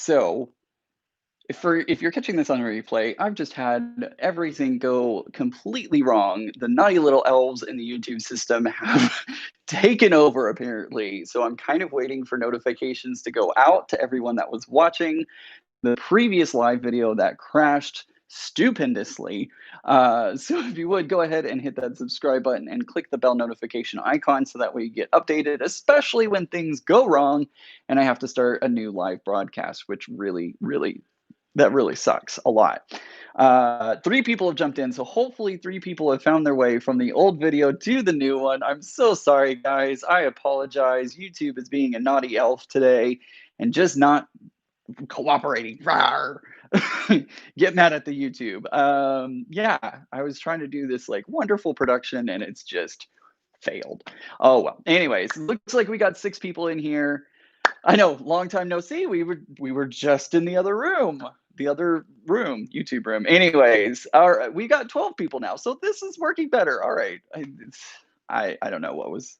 So if you're catching this on replay, I've just had everything go completely wrong. The naughty little elves in the YouTube system have taken over apparently. So I'm kind of waiting for notifications to go out to everyone that was watching the previous live video that crashed stupendously. So if you would go ahead and hit that subscribe button and click the bell notification icon so that way you get updated, especially when things go wrong and I have to start a new live broadcast, which really sucks a lot. 3 people have jumped in, so hopefully 3 people have found their way from the old video to the new one. I'm so sorry, guys. I apologize. YouTube is being a naughty elf today and just not cooperating. Rawr. Get mad at the YouTube. Yeah, I was trying to do this like wonderful production and it's just failed. Oh well. Anyways, looks like we got 6 people in here. I know, long time no see. We were just in the other room, YouTube room. Anyways, all right, we got 12 people now, so this is working better. All right, I don't know what was.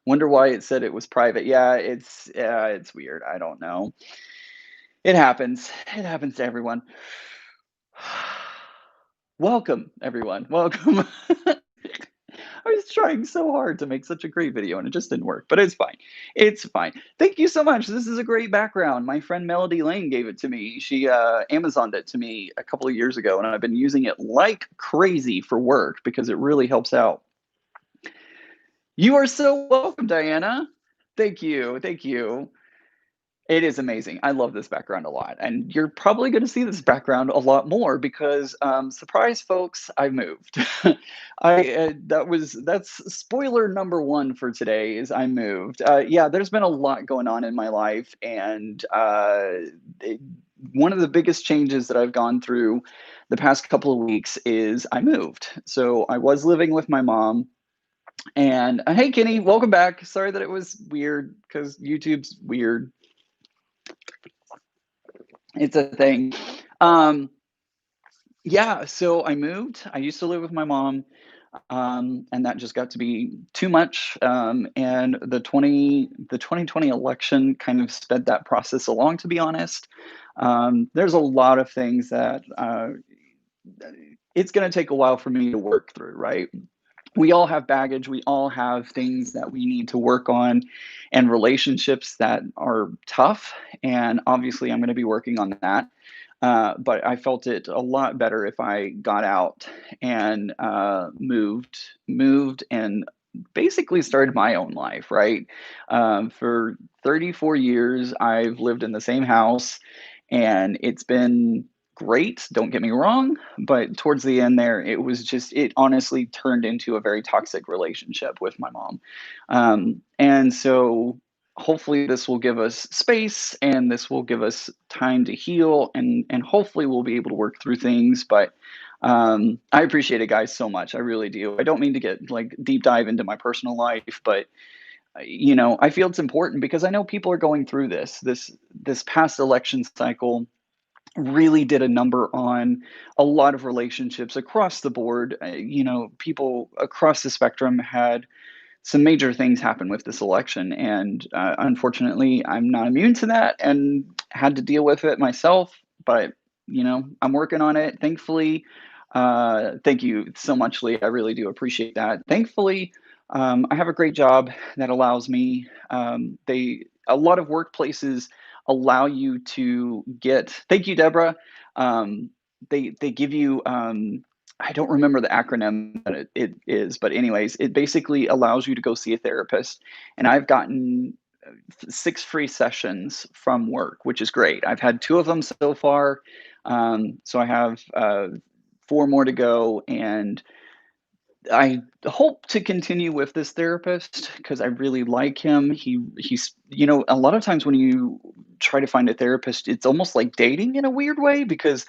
Wonder why it said it was private. Yeah, it's weird. I don't know. It happens. It happens to everyone. Welcome, everyone. Welcome. I was trying so hard to make such a great video and it just didn't work, but it's fine. It's fine. Thank you so much. This is a great background. My friend Melody Lane gave it to me. She Amazoned it to me a couple of years ago and I've been using it like crazy for work because it really helps out. You are so welcome, Diana. Thank you. Thank you. It is amazing. I love this background a lot, and you're probably going to see this background a lot more because, surprise, folks, I moved. That's spoiler number one for today is I moved. Yeah, there's been a lot going on in my life, and one of the biggest changes that I've gone through the past couple of weeks is I moved. So I was living with my mom. And hey, Kenny, welcome back. Sorry that it was weird because YouTube's weird. It's a thing. Um, yeah, so I moved. I used to live with my mom, and that just got to be too much. And the 2020 election kind of sped that process along, to be honest. There's a lot of things that it's going to take a while for me to work through, right? We all have baggage. We all have things that we need to work on and relationships that are tough. And obviously, I'm going to be working on that. But I felt it a lot better if I got out and moved, and basically started my own life, right? For 34 years, I've lived in the same house, and it's been great. Don't get me wrong, but towards the end there, it honestly turned into a very toxic relationship with my mom. And so hopefully this will give us space and this will give us time to heal and hopefully we'll be able to work through things. But I appreciate it, guys, so much. I really do. I don't mean to get like deep dive into my personal life, but I feel it's important because I know people are going through this past election cycle really did a number on a lot of relationships across the board. People across the spectrum had some major things happen with this election, and unfortunately, I'm not immune to that and had to deal with it myself. But I'm working on it. Thankfully, thank you so much, Lee. I really do appreciate that. Thankfully, I have a great job that allows me. A lot of workplaces allow you to get. Thank you, Deborah. They give you. I don't remember the acronym that it is, but anyways, it basically allows you to go see a therapist. And I've gotten 6 free sessions from work, which is great. I've had 2 of them so far, so I have 4 more to go, and I hope to continue with this therapist because I really like him. He's a lot of times when you try to find a therapist, it's almost like dating in a weird way because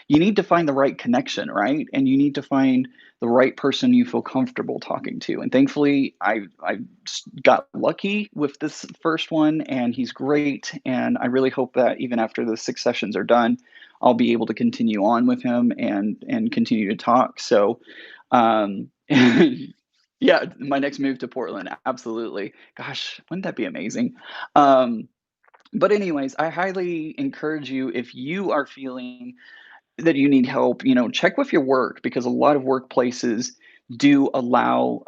you need to find the right connection, right? And you need to find the right person you feel comfortable talking to. And thankfully, I got lucky with this first one, and he's great. And I really hope that even after the 6 sessions are done, I'll be able to continue on with him and continue to talk. So. Yeah, my next move to Portland, absolutely. Gosh, wouldn't that be amazing? But anyways, I highly encourage you, if you are feeling that you need help, check with your work, because a lot of workplaces do allow,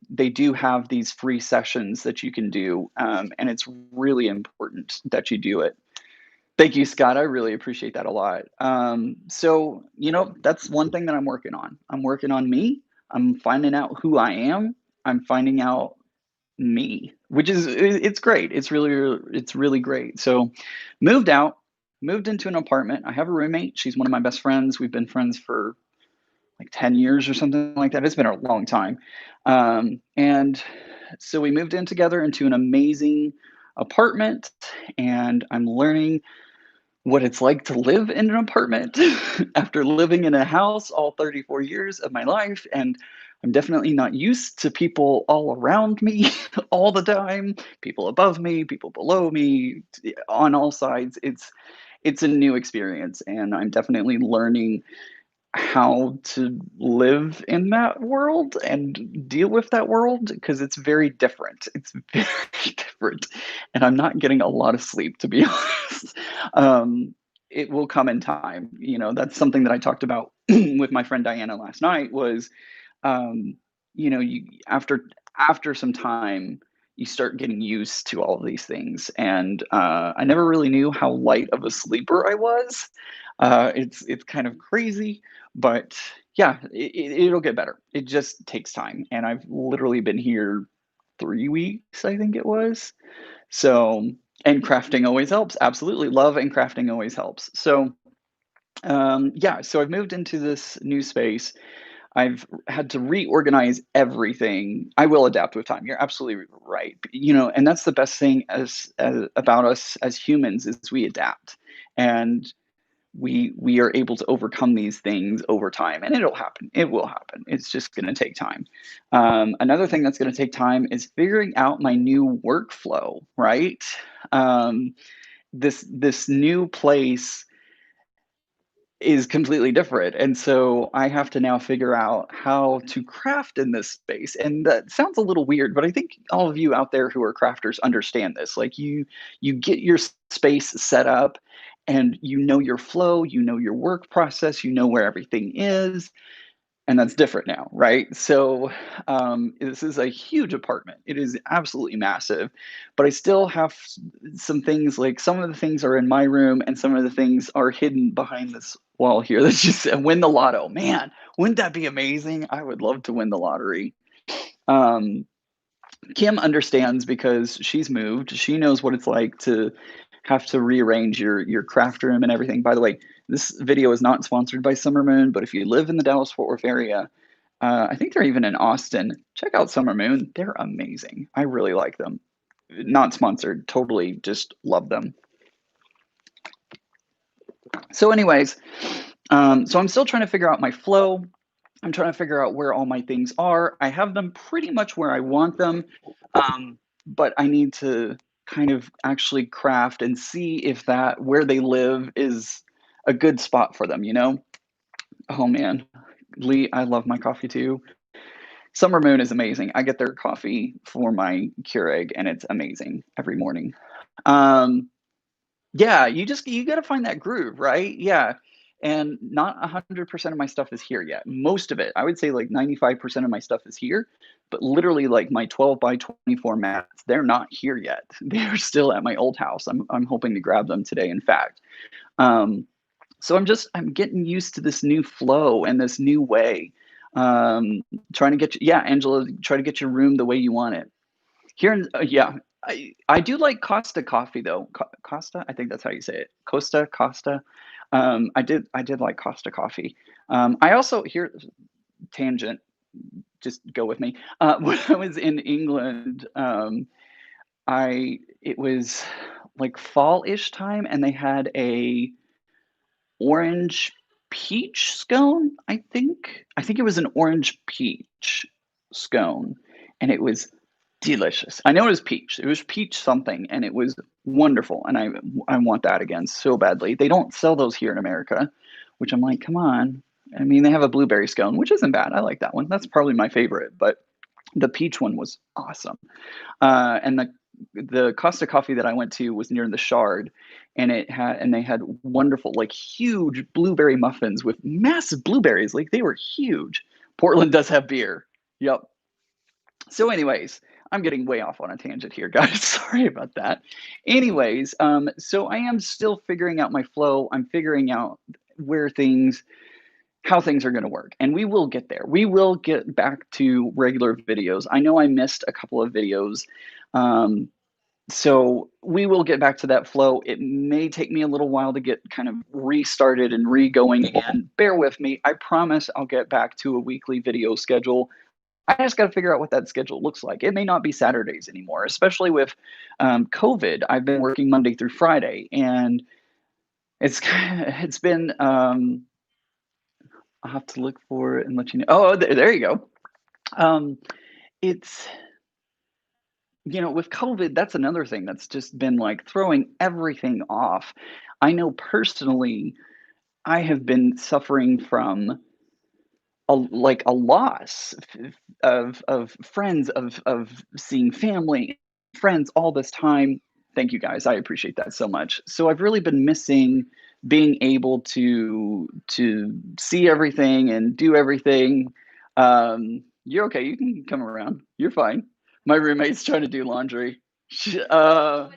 they do have these free sessions that you can do, and it's really important that you do it. Thank you, Scott. I really appreciate that a lot. So, that's one thing that I'm working on. I'm working on me. I'm finding out who I am. I'm finding out me, which is it's great. It's really great. So, moved out, moved into an apartment. I have a roommate. She's one of my best friends. We've been friends for like 10 years or something like that. It's been a long time. And so we moved in together into an amazing apartment, and I'm learning what it's like to live in an apartment after living in a house all 34 years of my life. And I'm definitely not used to people all around me all the time, people above me, people below me, on all sides. It's a new experience, and I'm definitely learning how to live in that world and deal with that world, because it's very different. It's very different. And I'm not getting a lot of sleep, to be honest. Um, it will come in time. That's something that I talked about with my friend Diana last night was, um, you after some time, you start getting used to all of these things. And I never really knew how light of a sleeper I was. It's kind of crazy, but yeah, it'll get better. It just takes time, and I've literally been here 3 weeks, I think it was. So, and crafting always helps. Absolutely, love and crafting always helps. So, yeah, so I've moved into this new space. I've had to reorganize everything. I will adapt with time. You're absolutely right. And that's the best thing as about us as humans is we adapt, and we are able to overcome these things over time, and it'll happen. It will happen. It's just going to take time. Another thing that's going to take time is figuring out my new workflow. Right. Um, this new place is completely different. And so I have to now figure out how to craft in this space. And that sounds a little weird, but I think all of you out there who are crafters understand this. Like you get your space set up, and you know your flow, you know your work process, you know where everything is, and that's different now, right? So, this is a huge apartment. It is absolutely massive, but I still have some things. Like some of the things are in my room, and some of the things are hidden behind this wall here. That's just win the lotto, man. Wouldn't that be amazing? I would love to win the lottery. Um, Kim understands because she's moved. She knows what it's like to have to rearrange your craft room and everything. By the way, this video is not sponsored by Summer Moon, but if you live in the Dallas Fort Worth area, I think they're even in Austin. Check out Summer Moon. They're amazing. I really like them. Not sponsored. Totally just love them. So, anyways, so I'm still trying to figure out my flow. I'm trying to figure out where all my things are. I have them pretty much where I want them, but I need to kind of actually craft and see if that where they live is a good spot for them. Oh man, Lee, I love my coffee too. Summer Moon is amazing. I get their coffee for my Keurig, and it's amazing every morning. Um, yeah, you gotta find that groove, right? Yeah, and not 100% of my stuff is here yet. Most of it, I would say like 95% of my stuff is here, but literally like my 12 by 24 mats, they're not here yet. They're still at my old house. I'm hoping to grab them today, in fact. Um, so I'm getting used to this new flow and this new way. Um, Trying to get yeah, Angela, try to get your room the way you want it. Here in yeah, I do like Costa coffee though. Costa? I think that's how you say it. Costa. I did like Costa coffee. I also here tangent, just go with me. When I was in England, I it was like fall-ish time, and they had a orange peach scone, I think. I think it was an orange peach scone, and it was delicious. I know it was peach. It was peach something, and it was wonderful, and I want that again so badly. They don't sell those here in America, which I'm like, "Come on." I mean, they have a blueberry scone, which isn't bad. I like that one. That's probably my favorite, but the peach one was awesome. And the Costa Coffee that I went to was near the Shard, and they had wonderful, like, huge blueberry muffins with massive blueberries, like, they were huge. Portland does have beer. Yep. So anyways, I'm getting way off on a tangent here, guys. Sorry about that. Anyways, so I am still figuring out my flow. I'm figuring out where things how things are going to work, and we will get there. We will get back to regular videos. I know I missed a couple of videos. Um, so we will get back to that flow. It may take me a little while to get kind of restarted and re-going again. Bear with me. I promise I'll get back to a weekly video schedule. I just got to figure out what that schedule looks like. It may not be Saturdays anymore, especially with COVID. I've been working Monday through Friday, and it's been. I'll have to look for it and let you know. Oh, there you go. Um, it's with COVID, that's another thing that's just been like throwing everything off. I know personally, I have been suffering from a loss of friends, of seeing family, friends all this time. Thank you guys. I appreciate that so much. So I've really been missing being able to see everything and do everything. You're okay. You can come around. You're fine. My roommate's trying to do laundry. Oh,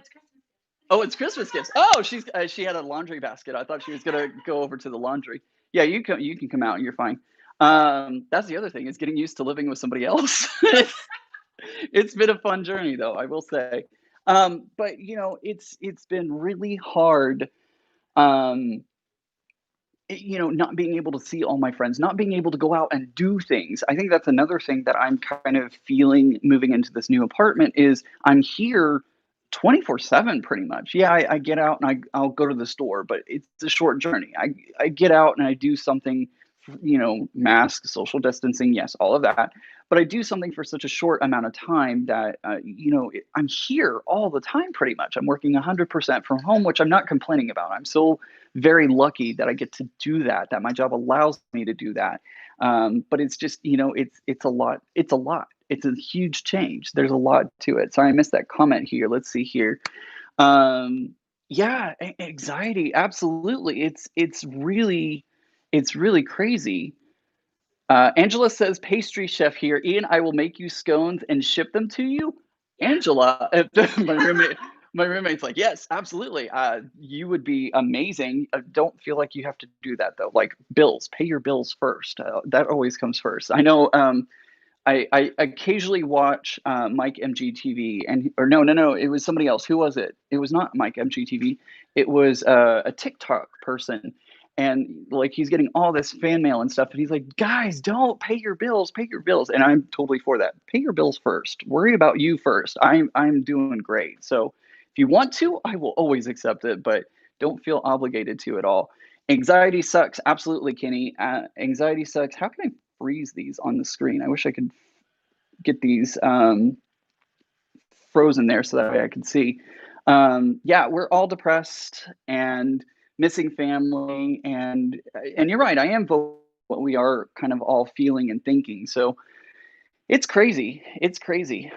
it's Christmas gifts. Oh, she had a laundry basket. I thought she was gonna go over to the laundry. Yeah, you can come out and you're fine. That's the other thing is getting used to living with somebody else. It's been a fun journey though, I will say. But it's been really hard. Um, not being able to see all my friends, not being able to go out and do things. I think that's another thing that I'm kind of feeling moving into this new apartment is I'm here 24/7 pretty much. Yeah, I get out and I'll go to the store, but it's a short journey. I get out and I do something, mask, social distancing, yes, all of that. But I do something for such a short amount of time that, I'm here all the time pretty much. I'm working 100% from home, which I'm not complaining about. I'm so very lucky that I get to do that, that my job allows me to do that. But it's just, it's a lot. It's a lot. It's a huge change. There's a lot to it. Sorry, I missed that comment here. Let's see here. Um, yeah, anxiety. Absolutely. It's really crazy. Angela says, pastry chef here. Ian, I will make you scones and ship them to you. Angela, my roommate, my roommate's like, yes, absolutely. You would be amazing. Don't feel like you have to do that though. Like bills, pay your bills first. That always comes first. I know. I occasionally watch Mike MGTV or no, it was somebody else. Who was it? It was not Mike MGTV. It was a TikTok person, and like he's getting all this fan mail and stuff, and he's like, guys, don't pay your bills, and I'm totally for that. Pay your bills first. Worry about you first. I'm doing great. So if you want to, I will always accept it, but don't feel obligated to at all. Anxiety sucks. Absolutely, Kenny. Anxiety sucks. How can I freeze these on the screen? I wish I could get these frozen there so that way I can see. Yeah, we're all depressed and missing family, and you're right. I am what we are kind of all feeling and thinking. So it's crazy. It's crazy.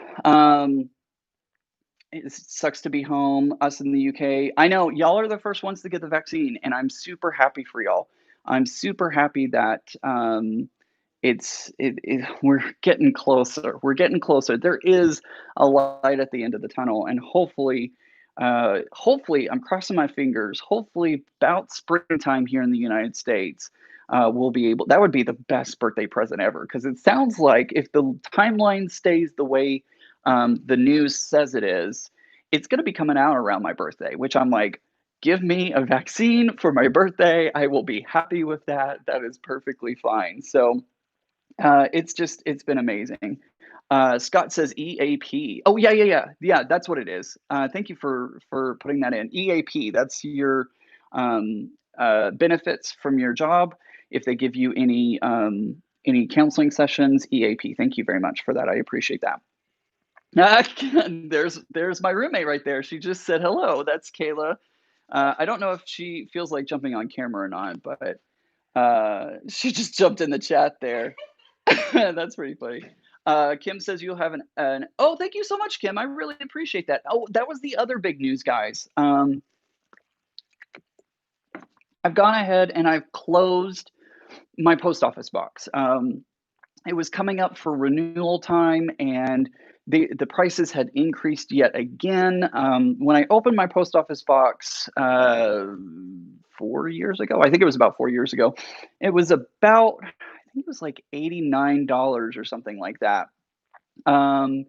It sucks to be home. Us in the UK. I know y'all are the first ones to get the vaccine, and I'm super happy for y'all. I'm super happy that we're getting closer. We're getting closer. There is a light at the end of the tunnel, and hopefully, I'm crossing my fingers. Hopefully, about springtime here in the United States, we'll be able. That would be the best birthday present ever, because it sounds like if the timeline stays the way the news says it is, it's going to be coming out around my birthday, which I'm like, give me a vaccine for my birthday. I will be happy with that. That is perfectly fine. So it's been amazing. Scott says EAP. Oh yeah. That's what it is. Thank you for putting that in. EAP. That's your benefits from your job. If they give you any counseling sessions, EAP. Thank you very much for that. I appreciate that. There's my roommate right there. She just said hello. That's Kayla. I don't know if she feels like jumping on camera or not, but she just jumped in the chat there. That's pretty funny. Kim says you'll have an oh, thank you so much, Kim. I really appreciate that. Oh, that was the other big news, guys. I've gone ahead and I've closed my post office box. It was coming up for renewal time, and the prices had increased yet again. When I opened my post office box 4 years ago, I think it was about 4 years ago, it was about, I think it was like $89 or something like that. Um,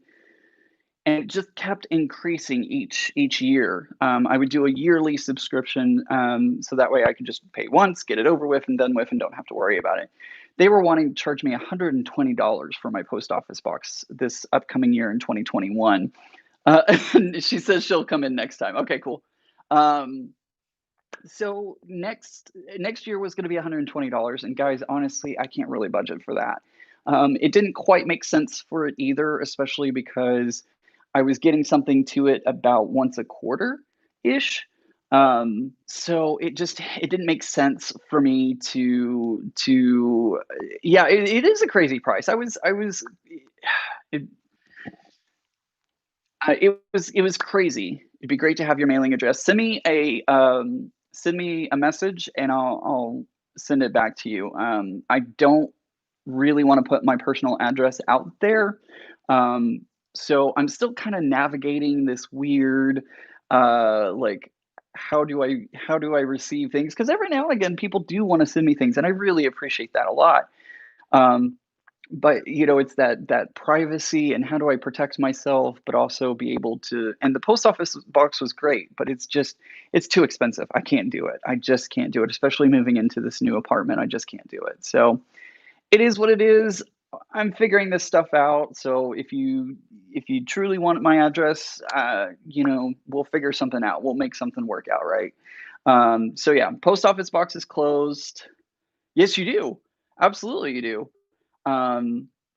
and it just kept increasing each year. I would do a yearly subscription, so that way I could just pay once, get it over with and done with, and don't have to worry about it. They were wanting to charge me $120 for my post office box this upcoming year in 2021. She says she'll come in next time. Okay, cool. Um, so next year was going to be $120, and guys, honestly, I can't really budget for that. It didn't quite make sense for it either, especially because I was getting something to it about once a quarter ish. So it didn't make sense for me to yeah, it is a crazy price. It, it was crazy. It'd be great to have your mailing address. Send me a message and I'll send it back to you. I don't really want to put my personal address out there. Um, so I'm still kind of navigating this weird, like, how do I receive things? Because every now and again people do want to send me things, and I really appreciate that a lot. Um, but it's that privacy, and how do I protect myself but also be able to, and the post office box was great, but it's too expensive. I can't do it. I just can't do it, especially moving into this new apartment. I just can't do it. So it is what it is. I'm figuring this stuff out. So if you truly want my address, we'll figure something out. We'll make something work out, right? So yeah, post office box is closed. Yes, you do. Absolutely, you do.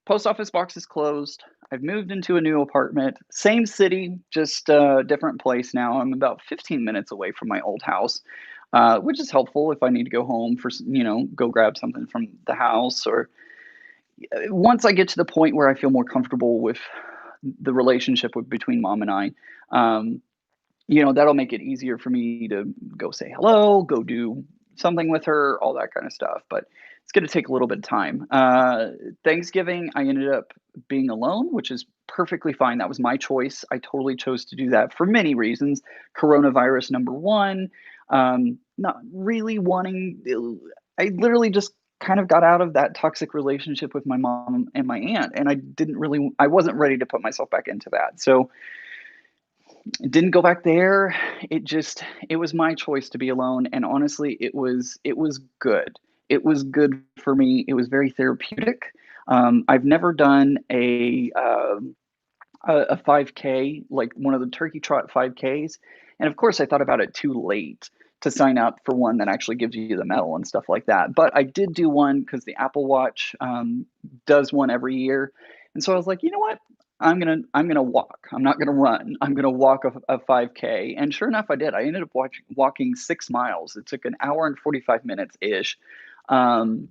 Post office box is closed. I've moved into a new apartment, same city, just a different place now. I'm about 15 minutes away from my old house, which is helpful if I need to go home for, go grab something from the house, or once I get to the point where I feel more comfortable with the relationship between mom and I, um, that'll make it easier for me to go say hello, go do something with her, all that kind of stuff. But it's going to take a little bit of time. Thanksgiving, I ended up being alone, which is perfectly fine. That was my choice. I totally chose to do that for many reasons. Coronavirus, number one, not really wanting, I literally just kind of got out of that toxic relationship with my mom and my aunt, and I wasn't ready to put myself back into that. So didn't go back there. It was my choice to be alone, and honestly, it was good. It was good for me. It was very therapeutic. I've never done a 5K, like one of the turkey trot 5Ks, and of course, I thought about it too late to sign up for one that actually gives you the medal and stuff like that. But I did do one because the Apple Watch does one every year, and so I was like, you know what? I'm gonna walk. I'm not gonna run. I'm gonna walk a 5K. And sure enough, I did. I ended up walking 6 miles. It took an hour and 45 minutes ish. Um,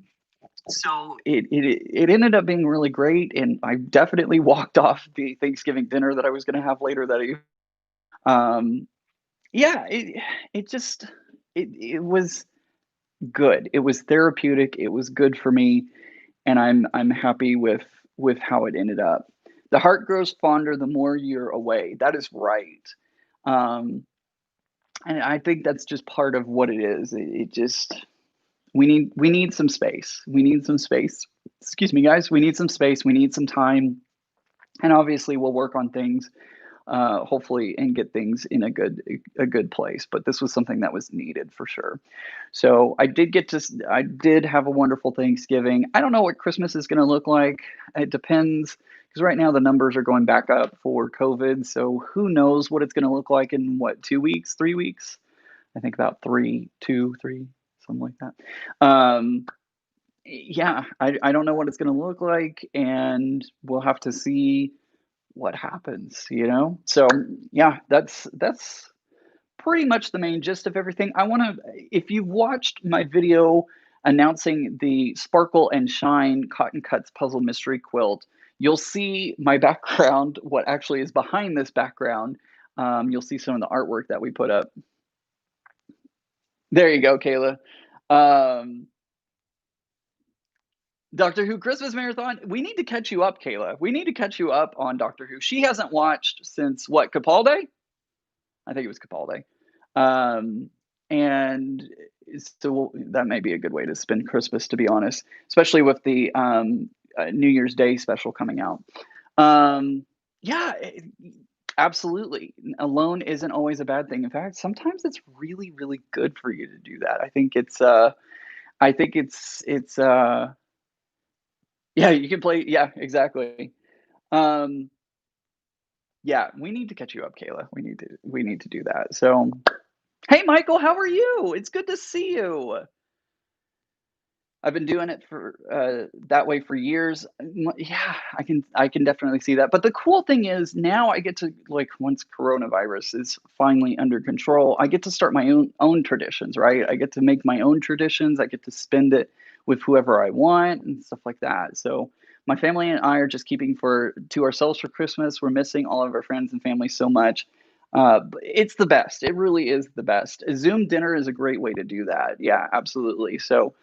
so it ended up being really great, and I definitely walked off the Thanksgiving dinner that I was gonna have later that evening. Um, yeah, it just it was good. It was therapeutic. It was good for me, and I'm happy with how it ended up. The heart grows fonder the more you're away. That is right. Um, and I think that's just part of what it is. It just we need some space. We need some space. Excuse me, guys. We need some space. We need some time, and obviously we'll work on things, hopefully, and get things in a good place. But this was something that was needed for sure. So I did have a wonderful Thanksgiving. I don't know what Christmas is going to look like. It depends, because right now the numbers are going back up for COVID. So who knows what it's going to look like in, what, 2 weeks, 3 weeks? I think about three, 2, 3, something like that. Yeah, I don't know what it's going to look like, and we'll have to see what happens. So yeah, that's pretty much the main gist of everything. If you've watched my video announcing the Sparkle and Shine Cotton Cuts Puzzle Mystery Quilt, You'll see my background, what actually is behind this background. You'll see some of the artwork that we put up. There you go, Kayla. Um, Doctor Who Christmas Marathon. We need to catch you up, Kayla. We need to catch you up on Doctor Who. She hasn't watched since what, Capaldi? I think it was Capaldi. Um, and so that may be a good way to spend Christmas, to be honest, especially with the New Year's Day special coming out. Um, yeah, absolutely. Alone isn't always a bad thing. In fact, sometimes it's really, really good for you to do that. I think it's yeah, you can play, yeah, exactly. Um, yeah, we need to catch you up, Kayla. We need to do that. So, hey, Michael, how are you? It's good to see you. I've been doing it for that way for years. Yeah, I can definitely see that. But the cool thing is now I get to, like, once coronavirus is finally under control, I get to start my own traditions, right? I get to make my own traditions. I get to spend it with whoever I want and stuff like that. So my family and I are just keeping for to ourselves for Christmas. We're missing all of our friends and family so much. But it's the best. It really is the best. A Zoom dinner is a great way to do that. Yeah, absolutely. So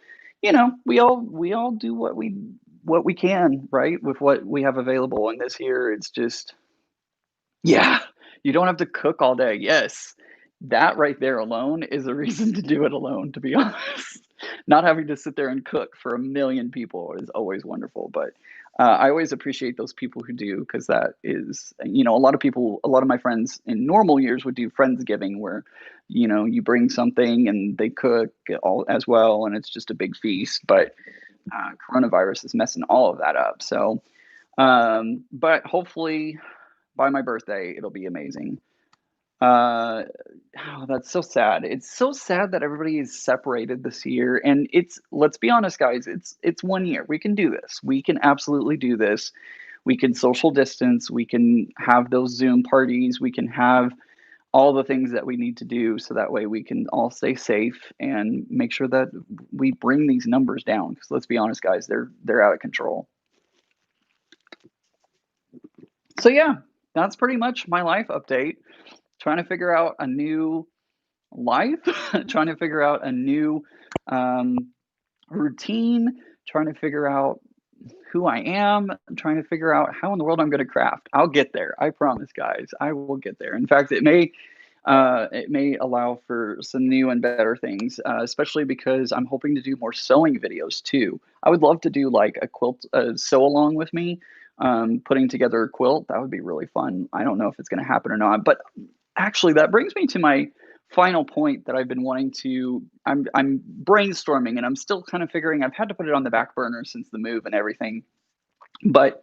we all do what we can, right, with what we have available, and this year, it's just yeah, you don't have to cook all day, yes. That right there alone is a reason to do it alone, to be honest. Not having to sit there and cook for 1,000,000 people is always wonderful, but, I always appreciate those people who do, because that is a lot of my friends in normal years would do Friendsgiving where, you bring something and they cook all as well, and it's just a big feast, but, coronavirus is messing all of that up, so, but hopefully by my birthday, it'll be amazing. Uh, oh, that's so sad. It's so sad that everybody is separated this year, and let's be honest, guys, it's one year. We can do this. We can absolutely do this. We can social distance. We can have those Zoom parties. We can have all the things that we need to do so that way we can all stay safe and make sure that we bring these numbers down. Because let's be honest, guys, they're out of control. So yeah, that's pretty much my life update. Trying to figure out a new life, trying to figure out a new um, routine, trying to figure out who I am, trying to figure out how in the world I'm going to craft. I'll get there. I promise, guys. I will get there. In fact, it may allow for some new and better things, especially because I'm hoping to do more sewing videos too. I would love to do like a quilt sew along with me, putting together a quilt. That would be really fun. I don't know if it's going to happen or not, but actually, that brings me to my final point that I've been wanting to. I'm brainstorming, and I'm still kind of figuring. I've had to put it on the back burner since the move and everything, but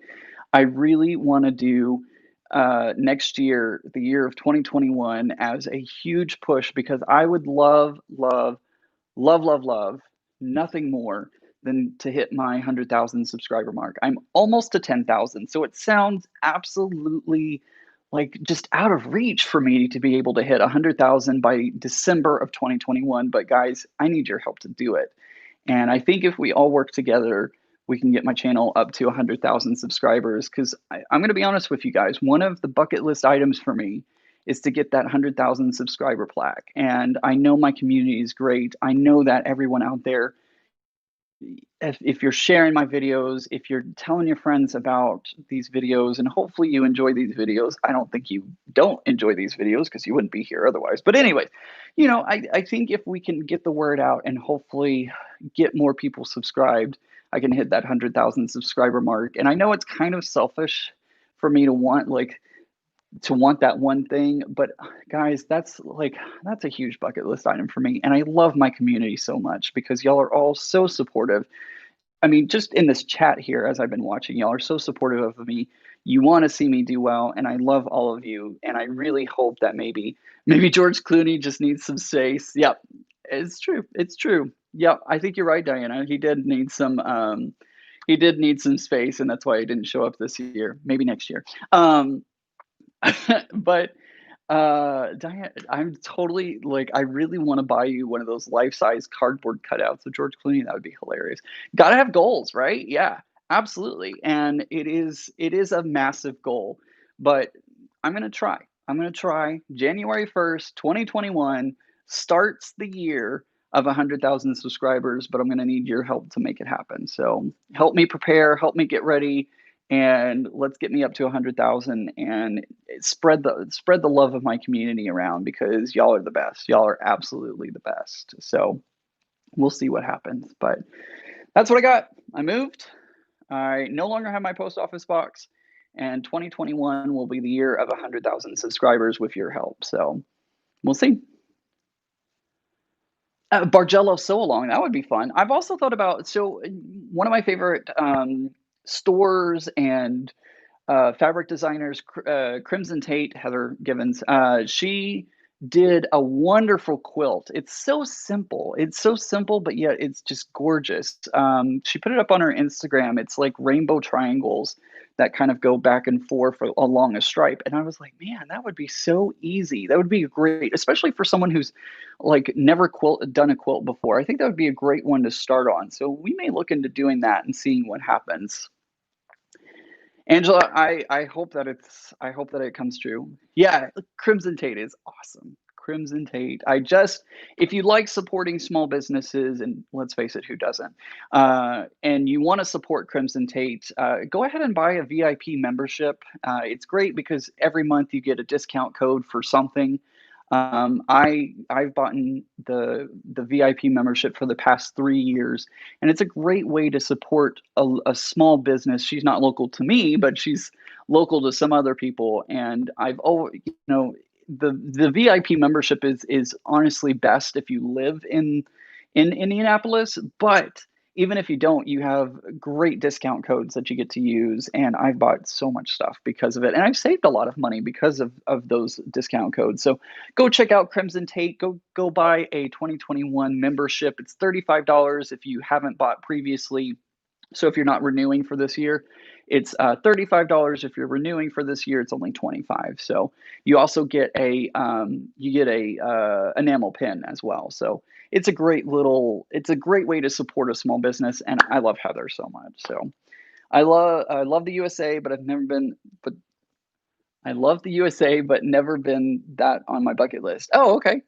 I really want to do next year, the year of 2021, as a huge push because I would love, love, love, love, love nothing more than to hit my 100,000 subscriber mark. I'm almost to 10,000. So it sounds absolutely like just out of reach for me to be able to hit 100,000 by December of 2021. But guys, I need your help to do it. And I think if we all work together, we can get my channel up to 100,000 subscribers. Because I'm going to be honest with you guys, one of the bucket list items for me is to get that 100,000 subscriber plaque. And I know my community is great. I know that everyone out there, if you're sharing my videos, if you're telling your friends about these videos, and hopefully you enjoy these videos. I don't think you don't enjoy these videos because you wouldn't be here otherwise. But anyway, I think if we can get the word out and hopefully get more people subscribed, I can hit that 100,000 subscriber mark. And I know it's kind of selfish for me to want that one thing, but guys, that's a huge bucket list item for me. And I love my community so much because y'all are all so supportive. I mean, just in this chat here, as I've been watching, y'all are so supportive of me. You want to see me do well, and I love all of you. And I really hope that maybe George Clooney just needs some space. Yep, it's true. It's true. Yep, I think you're right, Diana. He did need some space, and that's why he didn't show up this year. Maybe next year. But Diane, I'm totally like, I really want to buy you one of those life-size cardboard cutouts of George Clooney. That would be hilarious. Gotta have goals, right? Yeah, Absolutely, and it is a massive goal, but I'm gonna try. I'm gonna try. January 1st, 2021 starts the year of 100,000 subscribers, but I'm gonna need your help to make it happen. So help me prepare, help me get ready, and let's get me up to 100,000 and spread the love of my community around because y'all are the best. Y'all are absolutely the best. So we'll see what happens, but that's what I got. I moved. I no longer have my post office box, and 2021 will be the year of 100,000 subscribers with your help. So we'll see. Bargello sew along, that would be fun. I've also thought about one of my favorite stores and fabric designers, Crimson Tate, Heather Givens. She did a wonderful quilt. It's so simple. It's so simple, but yet it's just gorgeous. She put it up on her Instagram. It's like rainbow triangles that kind of go back and forth along a stripe. And I was like, man, that would be so easy. That would be great, especially for someone who's like never done a quilt before. I think that would be a great one to start on. So we may look into doing that and seeing what happens. Angela, I hope that it comes true. Yeah, Crimson Tate is awesome. Crimson Tate. If you like supporting small businesses, and let's face it, who doesn't? And you want to support Crimson Tate, go ahead and buy a VIP membership. It's great because every month you get a discount code for something. I've bought the VIP membership for the past 3 years, and it's a great way to support a small business. She's not local to me, but she's local to some other people. And I've always, the VIP membership is honestly best if you live in Indianapolis, but even if you don't, you have great discount codes that you get to use. And I've bought so much stuff because of it. And I've saved a lot of money because of those discount codes. So go check out Crimson Tate. Go buy a 2021 membership. It's $35 if you haven't bought previously. So if you're not renewing for this year, it's $35. If you're renewing for this year, it's only 25. So you also get a enamel pin as well. So it's a great way to support a small business, and I love Heather so much. So I love the USA, but I love the USA, but never been that on my bucket list. Oh, okay.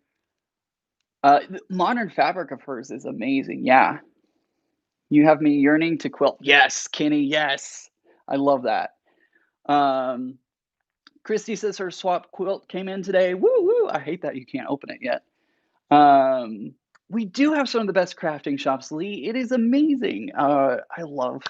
The modern fabric of hers is amazing. Yeah, you have me yearning to quilt. Yes, Kenny. Yes, I love that. Um, Christy says her swap quilt came in today. Woo woo! I hate that you can't open it yet. Um, we do have some of the best crafting shops, Lee. It is amazing. I love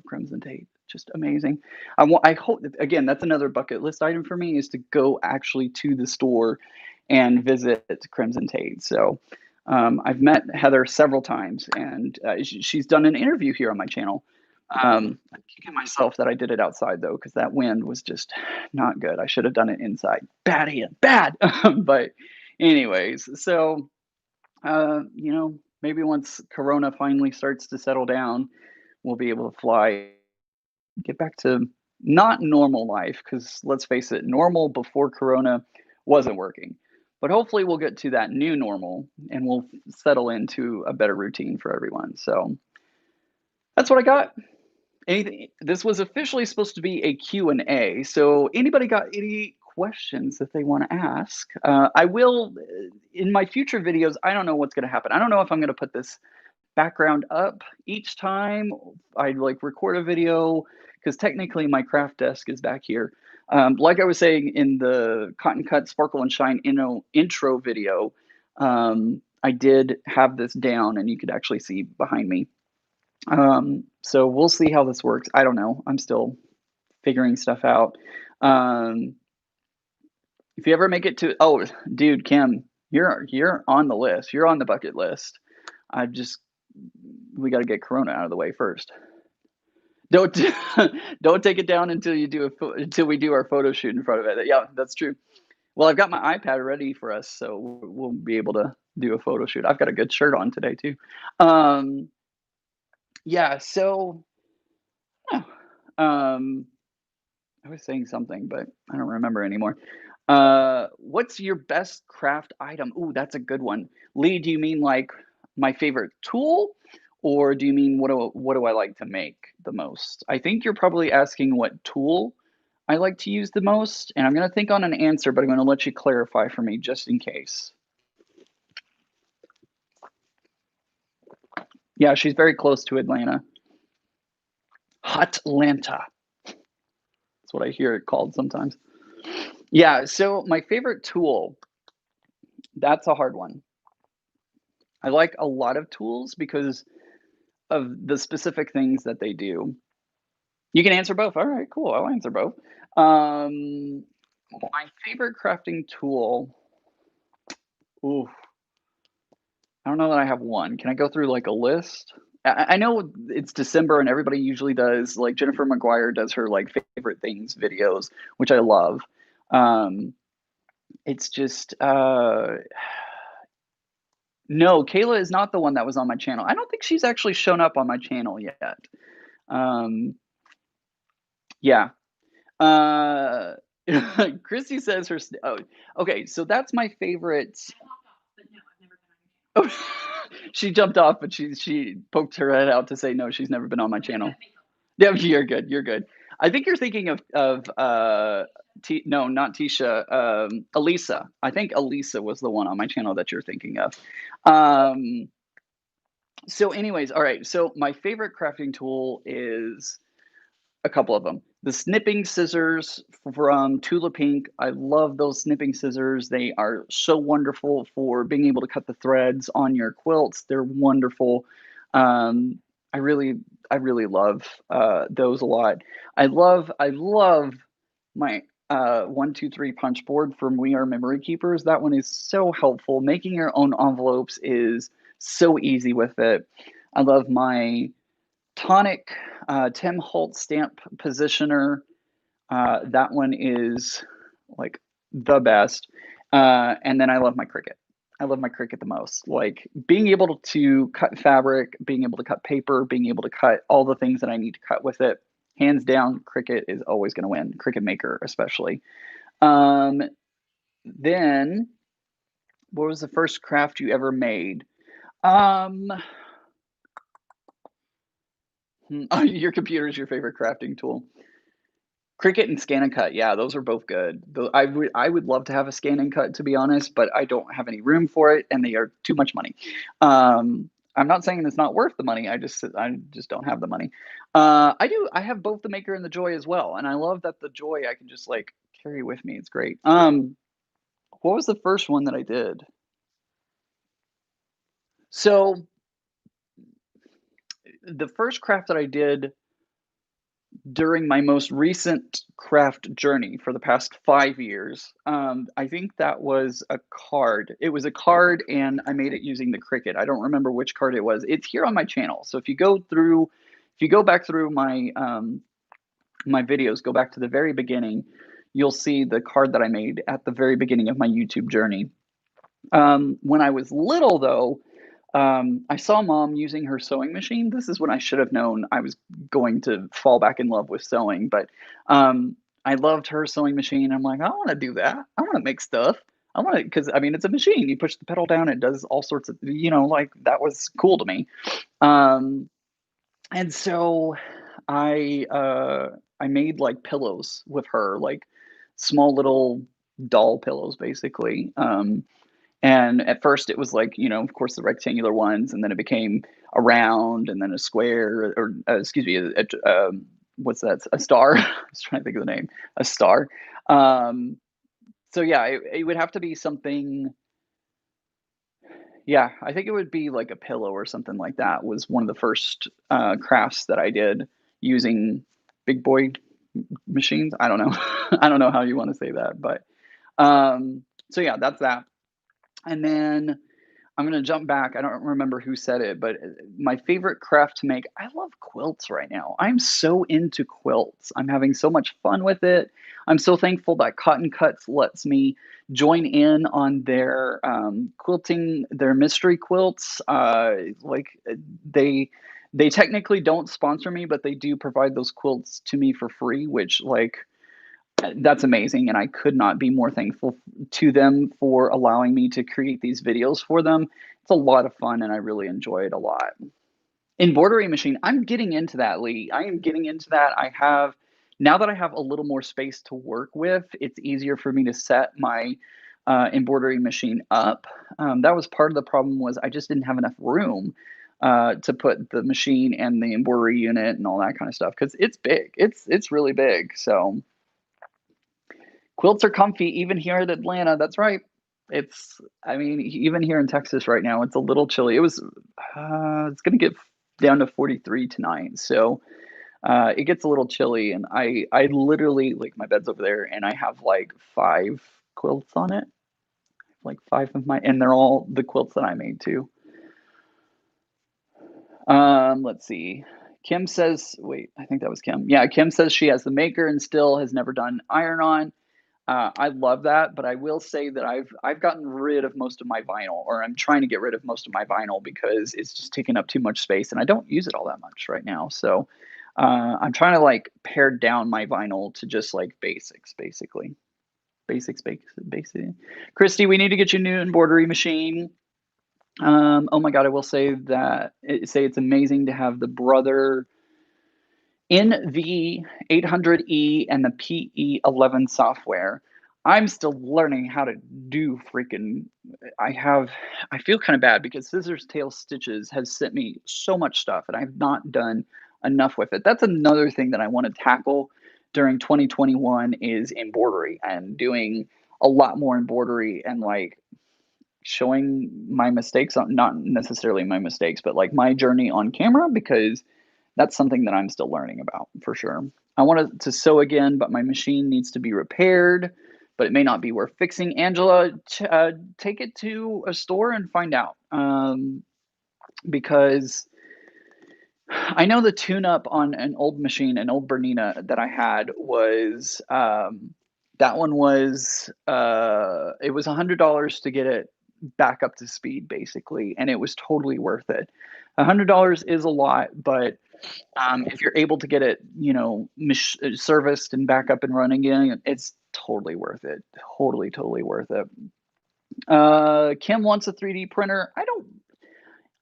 Crimson Tate. Just amazing. I hope again. That's another bucket list item for me is to go actually to the store and visit Crimson Tate. So I've met Heather several times, and she's done an interview here on my channel. I'm kicking myself that I did it outside though, because that wind was just not good. I should have done it inside. Bad Ian, bad. But anyways, so maybe once Corona finally starts to settle down, we'll be able to fly, get back to not normal life, because let's face it, normal before Corona wasn't working. But hopefully we'll get to that new normal and we'll settle into a better routine for everyone. So that's what I got. Anything, this was officially supposed to be a Q&A. So anybody got any questions that they want to ask? I will, in my future videos, I don't know what's going to happen. I don't know if I'm going to put this background up each time I like record a video, because technically my craft desk is back here. Like I was saying in the Cotton Cut Sparkle and Shine intro video, I did have this down and you could actually see behind me. So we'll see how this works. I don't know. I'm still figuring stuff out. If you ever make it to, oh, dude, Kim, you're on the list. You're on the bucket list. We got to get Corona out of the way first. Don't don't take it down until until we do our photo shoot in front of it. Yeah, that's true. Well, I've got my iPad ready for us, so we'll be able to do a photo shoot. I've got a good shirt on today too. Yeah, so oh, I was saying something, but I don't remember anymore. What's your best craft item? Ooh, that's a good one. Lee, do you mean like my favorite tool Or do you mean what do I like to make the most? I think you're probably asking what tool I like to use the most, and I'm gonna think on an answer, but I'm gonna let you clarify for me just in case. Yeah, she's very close to Atlanta. Hotlanta. That's what I hear it called sometimes. Yeah, so my favorite tool, that's a hard one. I like a lot of tools because of the specific things that they do. You can answer both. All right, cool. I'll answer both. Um, my favorite crafting tool. Ooh, I don't know that I have one. Can I go through like a list? I know it's December and everybody usually does like Jennifer McGuire does her like favorite things videos, which I love. Um, it's just no, Kayla is not the one that was on my channel. I don't think she's actually shown up on my channel yet. Um, yeah. Uh, Christy says oh, okay, so that's my favorite. Oh, she jumped off, but she poked her head out to say, "No, she's never been on my channel." Yeah, you're good, you're good. I think you're thinking of T no, not Tisha, Elisa. I think Elisa was the one on my channel that you're thinking of. Um, so anyways, alright, so my favorite crafting tool is a couple of them. The snipping scissors from Tula Pink, I love those snipping scissors. They are so wonderful for being able to cut the threads on your quilts. They're wonderful. Um, I really, I really love those a lot. I love my 1, 2, 3 punch board from We Are Memory Keepers. That one is so helpful. Making your own envelopes is so easy with it. I love my Tonic, Tim Holtz stamp positioner. That one is like the best. And then I love my Cricut. I love my Cricut the most. Like being able to cut fabric, being able to cut paper, being able to cut all the things that I need to cut with it. Hands down, Cricut is always going to win. Cricut Maker, especially. Um, then, what was the first craft you ever made? Um, your computer is your favorite crafting tool. Cricut and Scan and Cut, yeah, those are both good. Tho I would love to have a Scan and Cut, to be honest, but I don't have any room for it, and they are too much money. I'm not saying it's not worth the money, I just don't have the money. I have both the Maker and the Joy as well, and I love that the Joy I can just, like, carry with me, it's great. What was the first one that I did? So, the first craft that I did during my most recent craft journey for the past 5 years. I think that was a card. It was a card, and I made it using the Cricut. I don't remember which card it was. It's here on my channel. So if you go back through my videos, go back to the very beginning, you'll see the card that I made at the very beginning of my YouTube journey. When I was little, though, I saw mom using her sewing machine. This is when I should have known I was going to fall back in love with sewing, but I loved her sewing machine. I'm like, I want to do that. I want to make stuff. I want to, because I mean, it's a machine. You push the pedal down, it does all sorts of, like that was cool to me. Um, and so I made like pillows with her, like small little doll pillows, basically. And at first it was like, of course, the rectangular ones, and then it became a round and then a square or excuse me, what's that? A star. I was trying to think of the name. A star. Um, so yeah, it would have to be something. Yeah, I think it would be like a pillow or something like that was one of the first crafts that I did using big boy machines. I don't know. I don't know how you want to say that, but so yeah, that's that. And then I'm gonna jump back. I don't remember who said it, but my favorite craft to make, I love quilts right now. I'm so into quilts. I'm having so much fun with it. I'm so thankful that Cotton Cuts lets me join in on their quilting, their mystery quilts. They they technically don't sponsor me, but they do provide those quilts to me for free, which that's amazing, and I could not be more thankful to them for allowing me to create these videos for them. It's a lot of fun, and I really enjoy it a lot. Embroidery machine, I'm getting into that, Lee. I am getting into that. Now that I have a little more space to work with, it's easier for me to set my, embroidery machine up. That was part of the problem was I just didn't have enough room, to put the machine and the embroidery unit and all that kinda stuff because it's big. It's really big, so quilts are comfy even here in Atlanta, that's right. I mean, even here in Texas right now, it's a little chilly. It's gonna get down to 43 tonight, so, it gets a little chilly, and I literally like, my bed's over there, and I have, like, 5 quilts on it, like, 5 of my and they're all the quilts that I made too. Let's see. Kim says wait, I think that was Kim. Yeah, Kim says she has the maker and still has never done iron-on. I love that, but I will say that I've gotten rid of most of my vinyl, or I'm trying to get rid of most of my vinyl because it's just taking up too much space, and I don't use it all that much right now. So I'm trying to like pare down my vinyl to just like basics, basically. Basic. Christy, we need to get you a new embroidery machine. Oh my God, I will say say it's amazing to have the brother in the 800E and the PE11 software. I'm still learning how to do freaking I have I feel kind of bad because Scissors Tail Stitches has sent me so much stuff and I've not done enough with it. That's another thing that I want to tackle during 2021 is embroidery and doing a lot more embroidery and like showing my mistakes on not necessarily my mistakes, but like my journey on camera because that's something that I'm still learning about for sure. I wanted to sew again, but my machine needs to be repaired, but it may not be worth fixing. Angela, take it to a store and find out because I know the tune up on an old machine, an old Bernina that I had was that one was it was $100 to get it back up to speed basically, and it was totally worth it. $100 is a lot, but if you're able to get it, serviced and back up and running again, it's totally worth it. Totally worth it. Kim wants a 3D printer.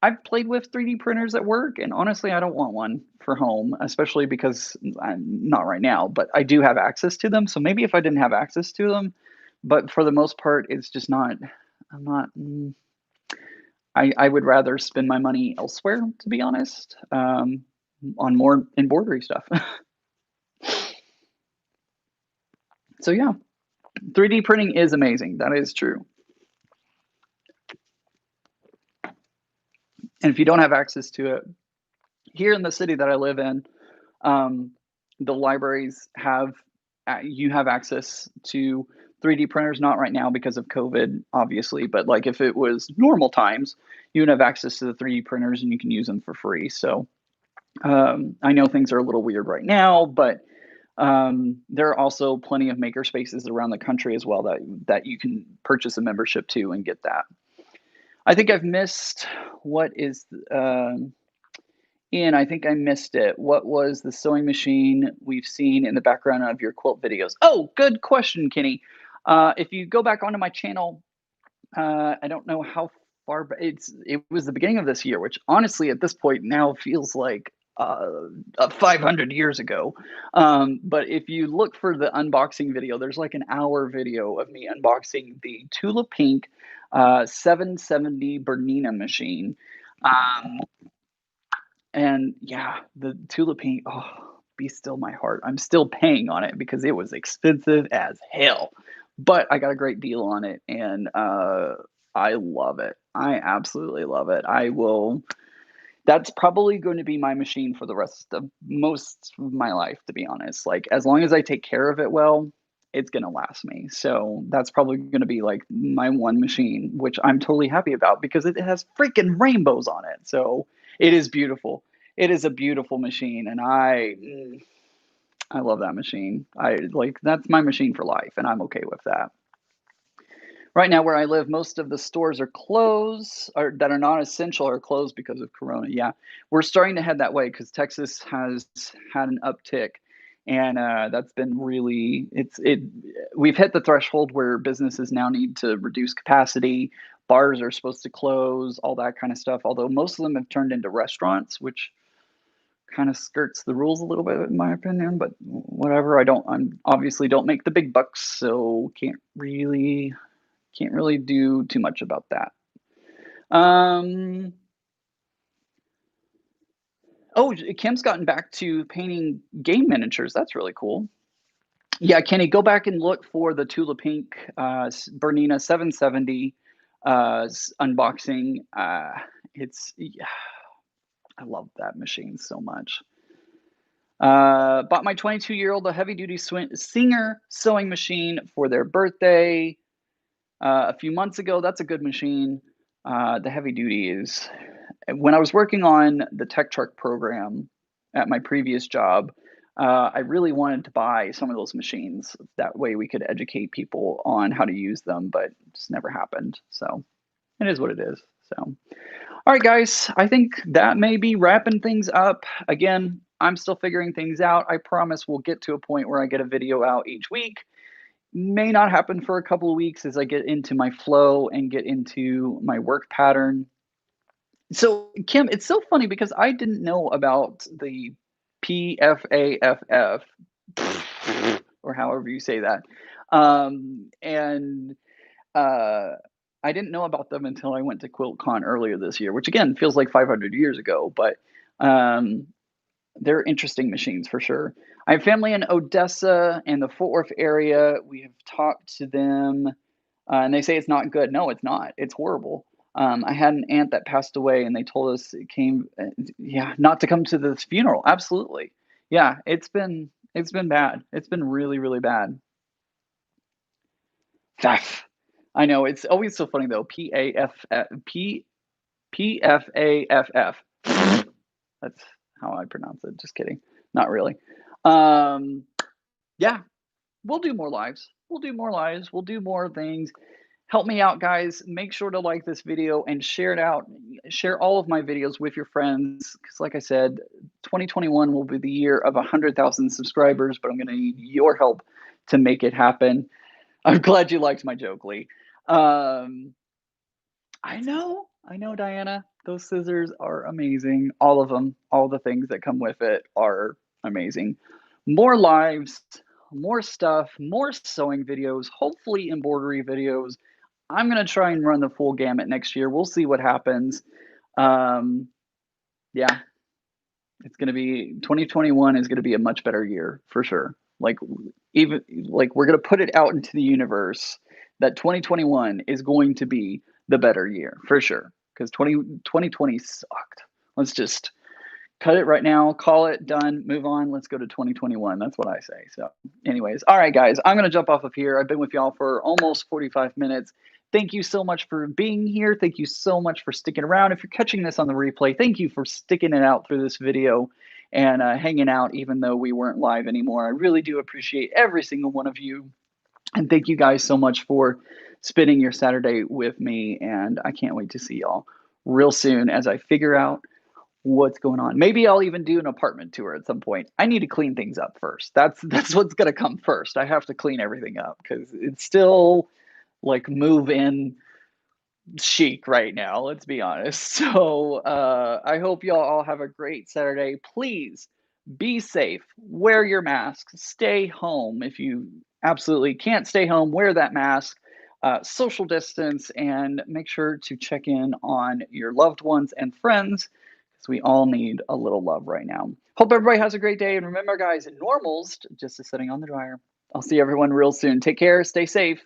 I've played with 3D printers at work, and honestly, I don't want one for home, especially because I'm not right now, but I do have access to them. So maybe if I didn't have access to them, but for the most part, it's just not. I'm not. I would rather spend my money elsewhere, to be honest, on more embroidery stuff. So yeah, 3D printing is amazing. That is true. And if you don't have access to it, here in the city that I live in, um, the libraries have you have access to 3D printers. Not right now because of COVID, obviously, but like if it was normal times, you would have access to the 3D printers and you can use them for free. So I know things are a little weird right now, but there are also plenty of maker spaces around the country as well that you can purchase a membership to and get that. I think I've missed what is Ian, I think I missed it. What was the sewing machine we've seen in the background of your quilt videos? Oh, good question, Kenny. If you go back onto my channel, I don't know how far, but it was the beginning of this year, which honestly at this point now feels like 500 years ago. But if you look for the unboxing video, there's like an hour video of me unboxing the Tula Pink 770 Bernina machine. Um, and yeah, the Tula Pink, oh, be still my heart. I'm still paying on it because it was expensive as hell. But I got a great deal on it and I love it. I absolutely love it. I will that's probably going to be my machine for the rest of most of my life, to be honest. Like as long as I take care of it well, it's gonna last me. So that's probably gonna be like my one machine, which I'm totally happy about because it has freaking rainbows on it. So it is beautiful. It is a beautiful machine, and I love that machine. I like that's my machine for life, and I'm okay with that. Right now, where I live, most of the stores are closed or that are not essential are closed because of Corona. Yeah, we're starting to head that way because Texas has had an uptick, and that's been really we've hit the threshold where businesses now need to reduce capacity, bars are supposed to close, all that kind of stuff. Although most of them have turned into restaurants, which kind of skirts the rules a little bit in my opinion, but whatever. I'm obviously don't make the big bucks, so can't really do too much about that. Um, oh, Kim's gotten back to painting game miniatures. That's really cool. Yeah, Kenny, go back and look for the Tula Pink Bernina 770 unboxing. Yeah, I love that machine so much. Bought my 22-year-old a heavy duty Singer sewing machine for their birthday a few months ago. That's a good machine. The heavy duty is when I was working on the Tech Truck program at my previous job. I really wanted to buy some of those machines. That way we could educate people on how to use them, but it just never happened. So it is what it is. So, all right, guys, I think that may be wrapping things up. Again, I'm still figuring things out. I promise we'll get to a point where I get a video out each week. May not happen for a couple of weeks as I get into my flow and get into my work pattern. So, Kim, it's so funny because I didn't know about the PFAFF, or however you say that. And I didn't know about them until I went to QuiltCon earlier this year, which again feels like 500 years ago, but um, they're interesting machines for sure. I have family in Odessa and the Fort Worth area. We have talked to them, and they say it's not good. No, it's not. It's horrible. I had an aunt that passed away, and they told us it came, yeah, not to come to this funeral. Absolutely, yeah. It's been bad. It's been really, really bad. Faff. I know it's always so funny though. PFAFF. That's how I pronounce it. Just kidding. Not really. Um, yeah, we'll do more lives. We'll do more lives. We'll do more things. Help me out, guys. Make sure to like this video and share it out. Share all of my videos with your friends. Because, like I said, 2021 will be the year of 100,000 subscribers, but I'm going to need your help to make it happen. I'm glad you liked my joke, Lee. Um, I know, Diana. Those scissors are amazing. All of them, all the things that come with it are amazing. More lives, more stuff, more sewing videos, hopefully embroidery videos. I'm going to try and run the full gamut next year. We'll see what happens. Um, yeah, it's going to be 2021 is going to be a much better year for sure. Like even like we're going to put it out into the universe that 2021 is going to be the better year for sure because 2020 sucked. Let's just cut it right now, call it done, move on. Let's go to 2021. That's what I say. So, anyways, all right, guys, I'm going to jump off of here. I've been with y'all for almost 45 minutes. Thank you so much for being here. Thank you so much for sticking around. If you're catching this on the replay, thank you for sticking it out through this video and hanging out, even though we weren't live anymore. I really do appreciate every single one of you. And thank you guys so much for spending your Saturday with me. And I can't wait to see y'all real soon as I figure out what's going on. Maybe I'll even do an apartment tour at some point. I need to clean things up first. That's what's going to come first. I have to clean everything up because it's still like move in chic right now. Let's be honest. So I hope y'all all have a great Saturday. Please be safe. Wear your mask. Stay home. If you absolutely can't stay home, wear that mask. Social distance and make sure to check in on your loved ones and friends because we all need a little love right now. Hope everybody has a great day. And remember, guys, normals just is sitting on the dryer. I'll see everyone real soon. Take care. Stay safe.